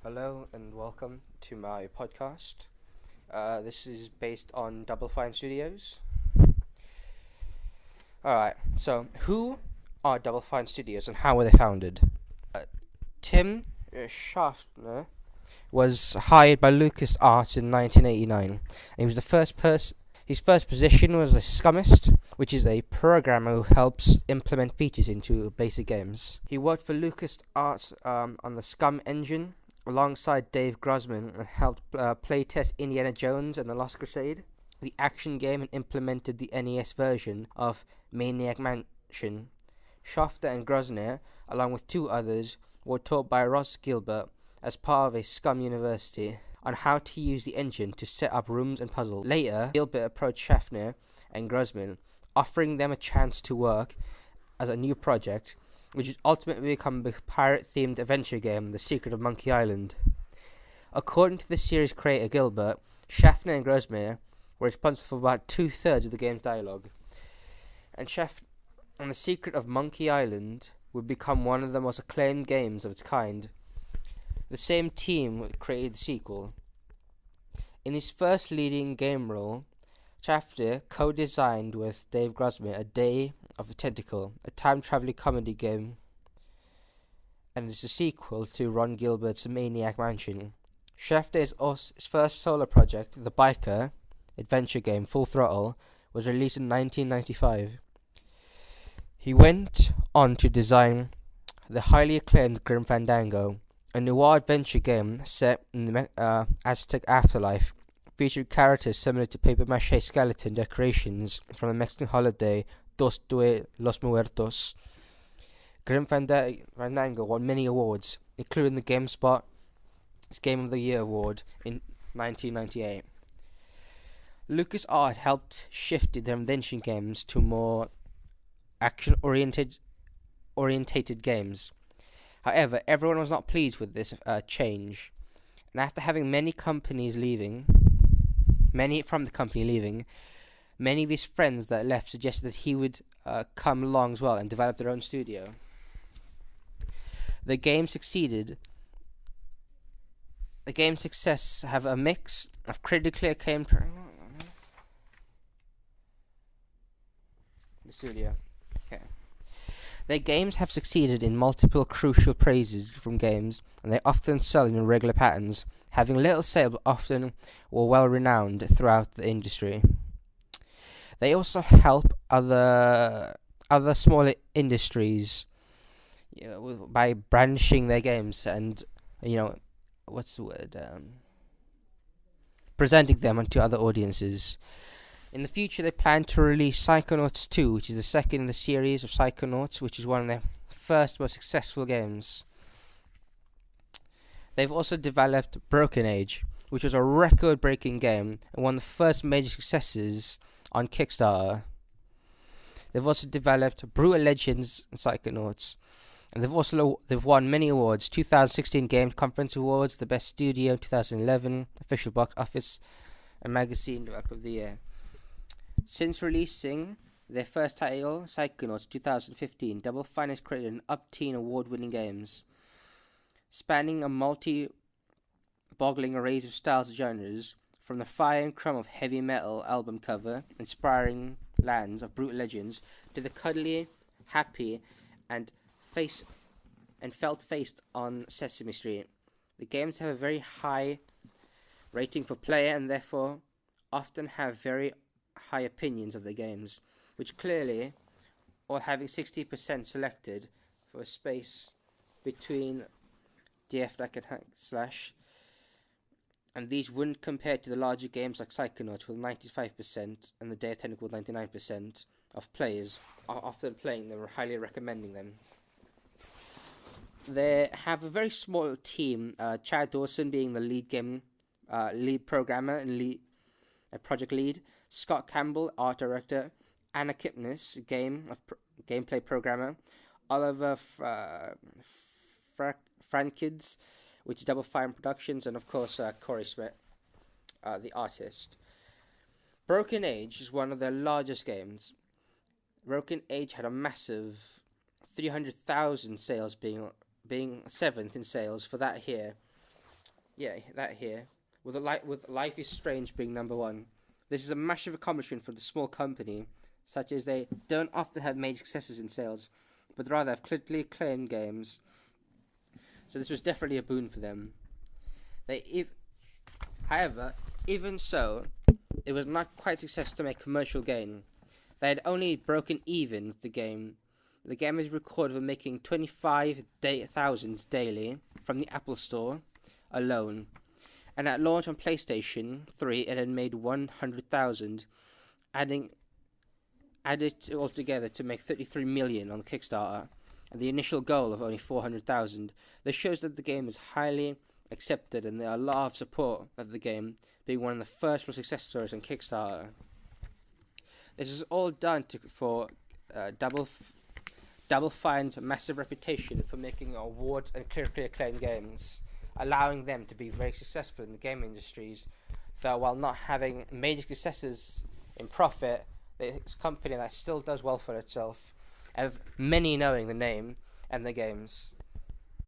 Hello and welcome to my podcast. This is based on Double Fine Studios. Alright, so who are Double Fine Studios and how were they founded? Tim Schaffner was hired by LucasArts in 1989, and he was the first person. His first position was a scummist, which is a programmer who helps implement features into basic games. He worked for LucasArts on the Scum engine alongside Dave Grossman and helped playtest Indiana Jones and the Lost Crusade, the action game, and implemented the NES version of Maniac Mansion. Schaffner and Grosner, along with two others, were taught by Ross Gilbert as part of a Scum University on how to use the engine to set up rooms and puzzles. Later, Gilbert approached Schaffner and Grossman, offering them a chance to work as a new project, which would ultimately become the pirate-themed adventure game, The Secret of Monkey Island. According to the series creator Gilbert, Schaffner and Grossman were responsible for about two-thirds of the game's dialogue, and The Secret of Monkey Island would become one of the most acclaimed games of its kind. The same team created the sequel. In his first leading game role, Schaffner co-designed with Dave Grossman A Day of a Tentacle, a time-traveling comedy game, and it's a sequel to Ron Gilbert's Maniac Mansion. Schaffner's first solo project, The Biker adventure game Full Throttle, was released in 1995. He went on to design the highly acclaimed Grim Fandango, a noir adventure game set in the Aztec afterlife, featuring characters similar to papier-mâché skeleton decorations from the Mexican holiday Dos de los Muertos. Grim Fandango won many awards, including the GameSpot's Game of the Year award in 1998. LucasArts helped shift their invention games to more action-oriented games. However, everyone was not pleased with this change, and after having many from the company leaving, many of his friends that left suggested that he would come along as well and develop their own studio. The game's success have a mix of critically acclaimed the studio. Okay. Their games have succeeded in multiple crucial praises from games, and they often sell in regular patterns, having little sale but often were well renowned throughout the industry. They also help other smaller industries, by brandishing their games and presenting them to other audiences. In the future, they plan to release Psychonauts 2, which is the second in the series of Psychonauts, which is one of their first most successful games. They've also developed Broken Age, which was a record-breaking game and one of the first major successes on Kickstarter. They've also developed Brutal Legends and Psychonauts, and they've won many awards: 2016 Game Conference Awards, the Best Studio, 2011 Official Box Office and Magazine Developer of the Year. Since releasing their first title, Psychonauts 2015, Double Fine has created an up-teen award-winning games, spanning a multi-boggling array of styles and genres, from the fire and crumb of heavy metal album cover, inspiring lands of Brutal Legends, to the cuddly, happy, and felt faced on Sesame Street. The games have a very high rating for player and therefore often have very high opinions of the games, which clearly, or having 60% selected for a space between DF and hack slash, and these wouldn't compare to the larger games like Psychonauts with 95% and the Day of Tentacle with 99% of players are often playing them or highly recommending them. They have a very small team, Chad Dawson being the lead programmer and project lead, Scott Campbell, art director, Anna Kipnis, gameplay programmer, Oliver Frankids, which is Double Fine Productions, and of course Corey Smith, the artist. Broken Age is one of their largest games. Broken Age had a massive 300,000 sales, being 7th in sales for that year, Yeah, that here. With Life is Strange being number one. This is a massive accomplishment for the small company, such as they don't often have major successes in sales, but rather have critically acclaimed games. So this was definitely a boon for them. However, even so, it was not quite a success to make commercial gain. They had only broken even with the game. The game is recorded for making 25,000 daily from the Apple Store alone. And at launch on PlayStation 3, it had made 100,000, added altogether to make 33 million on Kickstarter, and the initial goal of only 400,000. This shows that the game is highly accepted, and there are a lot of support of the game, being one of the first real success stories on Kickstarter. This is all done for Double Fine's massive reputation for making awards and critically acclaimed games, allowing them to be very successful in the game industries, though while not having major successes in profit, it's a company that still does well for itself, of many knowing the name and the games.